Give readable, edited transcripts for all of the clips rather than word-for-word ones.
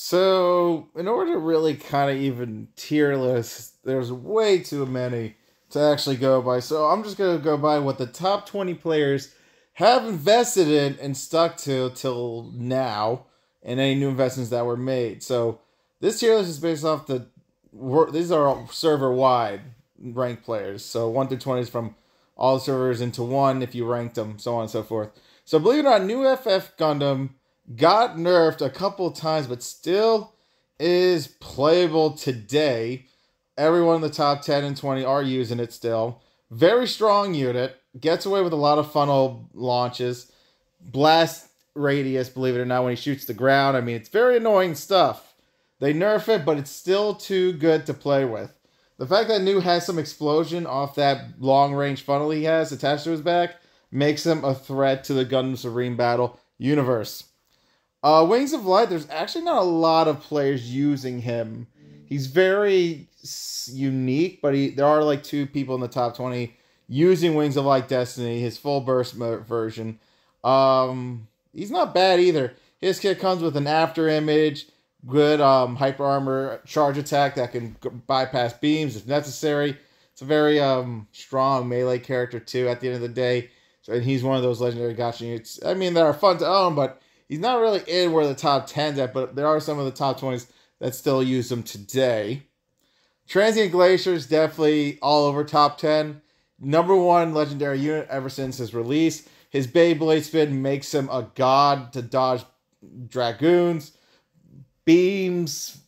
So, in order to really kind of even tier list, there's way too many to actually go by. So, I'm just going to go by what the top 20 players have invested in and stuck to till now, and any new investments that were made. So, this tier list is based off these are all server wide ranked players. So, 1 through 20 is from all the servers into one if you ranked them, so on and so forth. So, believe it or not, new FF Gundam got nerfed a couple times, but still is playable today. Everyone in the top 10 and 20 are using it still. Very strong unit. Gets away with a lot of funnel launches. Blast radius, believe it or not, when he shoots the ground. I mean, it's very annoying stuff. They nerf it, but it's still too good to play with. The fact that New has some explosion off that long-range funnel he has attached to his back makes him a threat to the Gundam Serene Battle universe. Wings of Light, there's actually not a lot of players using him. He's very unique, but there are like 2 people in the top 20 using Wings of Light Destiny, his full burst version. He's not bad either. His kit comes with an after image, good hyper armor charge attack that can bypass beams if necessary. It's a very strong melee character too at the end of the day. So, and he's one of those legendary gacha units. I mean, that are fun to own, but he's not really in where the top 10's at, but there are some of the top 20s that still use him today. Transient Glacier is definitely all over top 10. Number 1 legendary unit ever since his release. His Beyblade spin makes him a god to dodge dragoons, beams,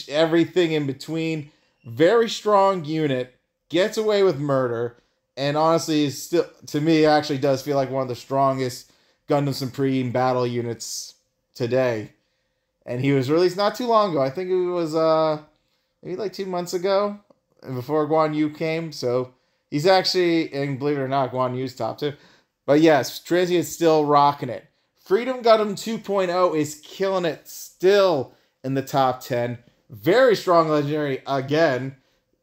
everything in between. Very strong unit. Gets away with murder. And honestly, is still, to me, actually does feel like one of the strongest Gundam Supreme battle units today. And he was released not too long ago. I think it was maybe like 2 months ago, before Guan Yu came. So he's actually, and believe it or not, Guan Yu's top 2. But yes, Transient's still rocking it. Freedom Gundam 2.0 is killing it still in the top 10. Very strong legendary again.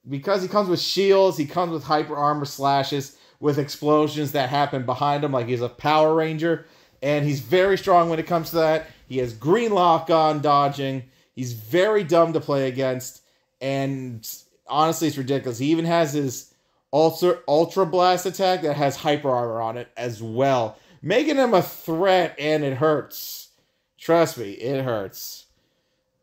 Because he comes with shields, he comes with hyper armor slashes, with explosions that happen behind him, like he's a Power Ranger. And he's very strong when it comes to that. He has green lock-on dodging. He's very dumb to play against. And honestly, it's ridiculous. He even has his Ultra Blast attack that has hyper armor on it as well, making him a threat, and it hurts. Trust me, it hurts.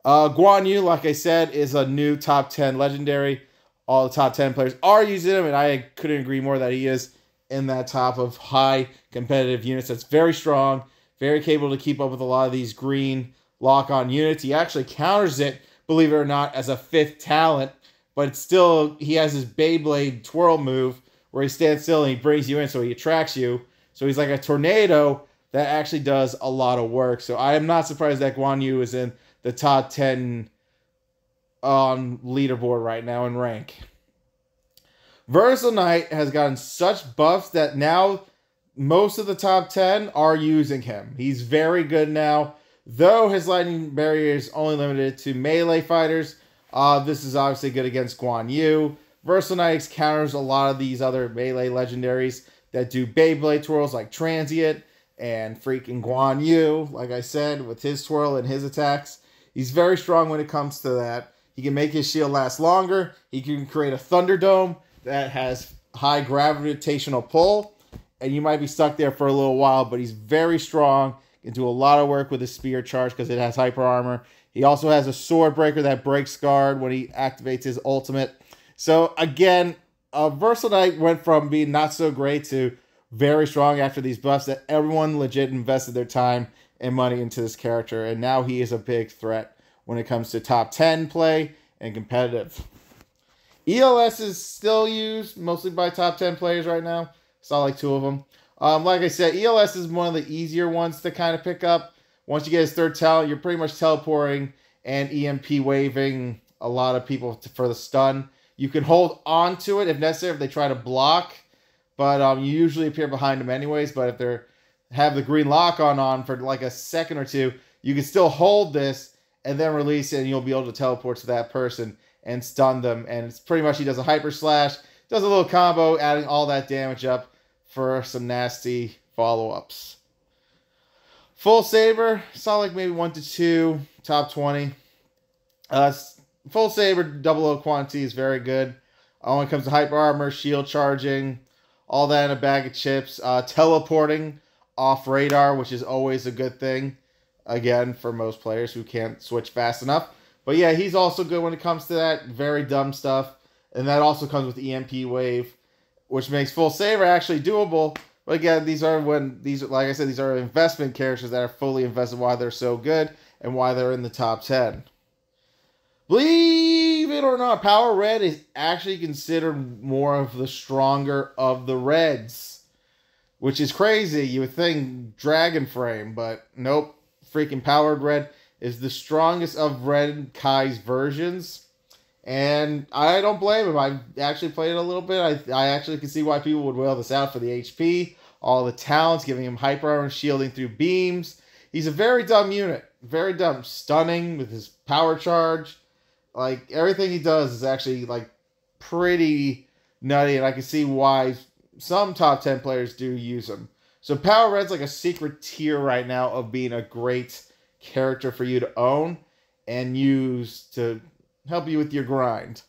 Guan Yu, like I said, is a new top 10 legendary. All the top 10 players are using him, and I couldn't agree more that he is in that top of high competitive units. That's very strong, very capable to keep up with a lot of these green lock-on units. He actually counters it, believe it or not, as a 5th talent, but it's still, he has his Beyblade twirl move where he stands still and he brings you in, so he attracts you. So he's like a tornado that actually does a lot of work. So I am not surprised that Guan Yu is in the top 10 on leaderboard right now in rank. Versal Knight has gotten such buffs that now most of the top 10 are using him. He's very good now, though his lightning barrier is only limited to melee fighters. This is obviously good against Guan Yu. Versal Knight counters a lot of these other melee legendaries that do Beyblade twirls like Transient and freaking Guan Yu, like I said, with his twirl and his attacks. He's very strong when it comes to that. He can make his shield last longer. He can create a Thunderdome that has high gravitational pull, and you might be stuck there for a little while, but he's very strong. Can do a lot of work with his spear charge because it has hyper armor. He also has a sword breaker that breaks guard when he activates his ultimate. So again, Versal Knight went from being not so great to very strong after these buffs that everyone legit invested their time and money into this character, and now he is a big threat when it comes to top 10 play and competitive. ELS is still used mostly by top 10 players right now. Saw like 2 of them. Like I said, ELS is one of the easier ones to kind of pick up. Once you get his 3rd talent, you're pretty much teleporting and EMP waving a lot of people for the stun. You can hold on to it if necessary if they try to block, but you usually appear behind them anyways. But if they have the green lock on for like a second or 2, you can still hold this and then release it, and you'll be able to teleport to that person and stun them. And it's pretty much, he does a hyper slash, does a little combo, adding all that damage up for some nasty follow-ups. Full Saber, saw like maybe 1 to 2, top 20. Uh, Full Saber, double O quantity is very good. When it comes to hyper armor, shield charging, all that in a bag of chips. Teleporting off radar, which is always a good thing. Again, for most players who can't switch fast enough. But yeah, he's also good when it comes to that. Very dumb stuff. And that also comes with EMP Wave, which makes Full Saber actually doable. But again, like I said, these are investment characters that are fully invested, why they're so good and why they're in the top 10. Believe it or not, Power Red is actually considered more of the stronger of the Reds, which is crazy. You would think Dragon Frame, but nope. Freaking Powered Red is the strongest of Red Kai's versions. And I don't blame him. I actually played it a little bit. I actually can see why people would whale this out for the HP, all the talents, giving him hyper armor, shielding through beams. He's a very dumb unit. Very dumb. Stunning with his power charge. Like, everything he does is actually, like, pretty nutty, and I can see why some top 10 players do use him. So Power Red's like a secret tier right now of being a great character for you to own and use to help you with your grind.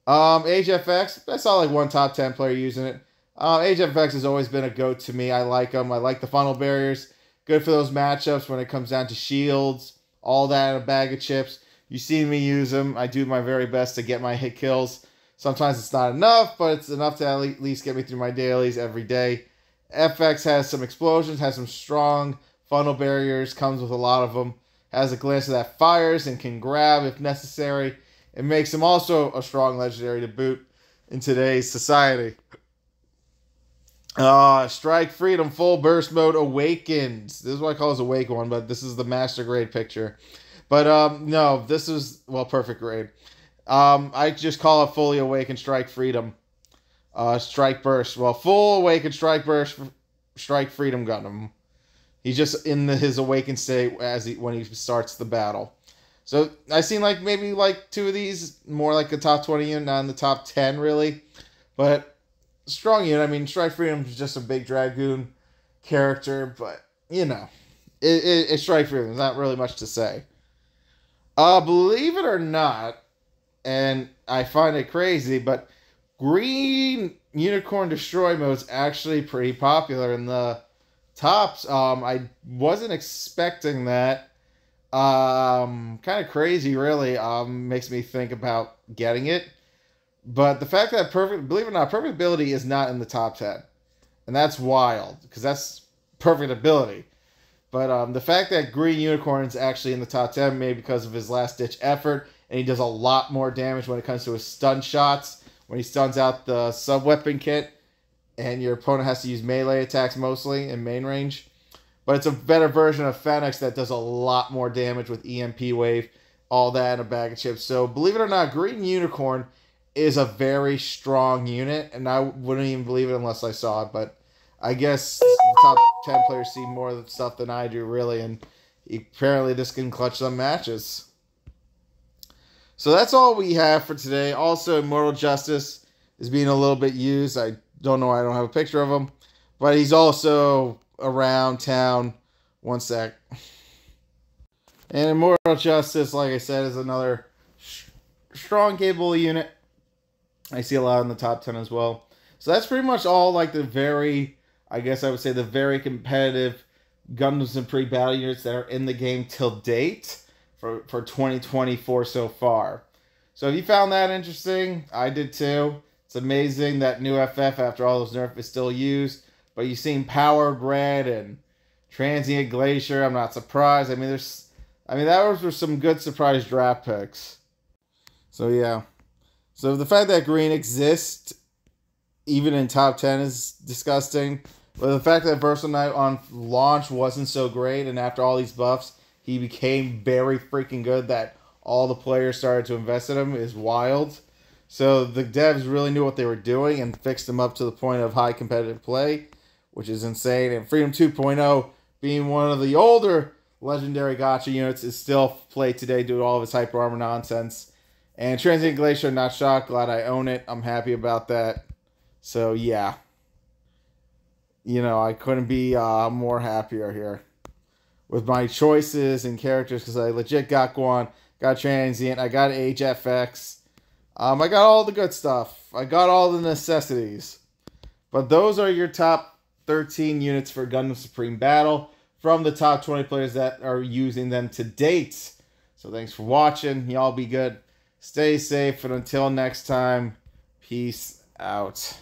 Age FX, I saw like one top 10 player using it. Age FX has always been a goat to me. I like him. I like the funnel barriers. Good for those matchups when it comes down to shields. All that in a bag of chips. You've seen me use them. I do my very best to get my hit kills. Sometimes it's not enough, but it's enough to at least get me through my dailies every day. FX has some explosions, has some strong funnel barriers, comes with a lot of them. Has a Glancer that fires and can grab if necessary. It makes him also a strong legendary to boot in today's society. Strike Freedom Full Burst Mode Awakens. This is what I call his Awake one, but this is the Master Grade picture. But, no, this is, well, perfect grade. I just call it Fully Awakened Strike Freedom. Strike Burst. Well, Full Awakened Strike Burst, Strike Freedom Gundam. He's just in his awakened state when he starts the battle. So, I've seen, like, maybe, like, 2 of these, more like the top 20 unit, not in the top 10, really. But, strong unit. I mean, Strike Freedom is just a big Dragoon character, but, you know. It's Strike Freedom. There's not really much to say. Believe it or not, and I find it crazy, but Green Unicorn Destroy mode is actually pretty popular in the tops. I wasn't expecting that. Kind of crazy, really. Makes me think about getting it. But the fact that believe it or not, Perfect Ability is not in the top 10. And that's wild, because that's perfect ability. But the fact that Green Unicorn's actually in the top 10, maybe because of his last-ditch effort, and he does a lot more damage when it comes to his stun shots, when he stuns out the sub-weapon kit, and your opponent has to use melee attacks mostly in main range. But it's a better version of Fenix that does a lot more damage with EMP Wave, all that in a bag of chips. So, believe it or not, Green Unicorn is a very strong unit, and I wouldn't even believe it unless I saw it, but I guess the top 10 players see more of the stuff than I do, really, and apparently this can clutch some matches. So that's all we have for today. Also, Immortal Justice is being a little bit used. I don't know why I don't have a picture of him, but he's also around town. One sec. And Immortal Justice, like I said, is another strong, capable unit. I see a lot in the top 10 as well. So that's pretty much all, like, the very... I guess I would say the very competitive Gundams and pre-battle units that are in the game till date for 2024 so far. So if you found that interesting, I did too. It's amazing that new FF, after all those nerfs, is still used. But you've seen Powered Red and Transient Glacier. I'm not surprised. I mean, that was some good surprise draft picks. So yeah. So the fact that Green exists, even in top 10, is disgusting. But the fact that Versal Knight on launch wasn't so great, and after all these buffs, he became very freaking good that all the players started to invest in him is wild. So the devs really knew what they were doing and fixed him up to the point of high competitive play, which is insane. And Freedom 2.0, being one of the older legendary gacha units, is still played today due to all of his hyper armor nonsense. And Transient Glacier, not shocked. Glad I own it. I'm happy about that. So, yeah. You know, I couldn't be more happier here. with my choices and characters because I legit got Guan, got Transient, I got HFX. I got all the good stuff. I got all the necessities. But those are your top 13 units for Gundam Supreme Battle from the top 20 players that are using them to date. So thanks for watching. Y'all be good. Stay safe. And until next time, peace out.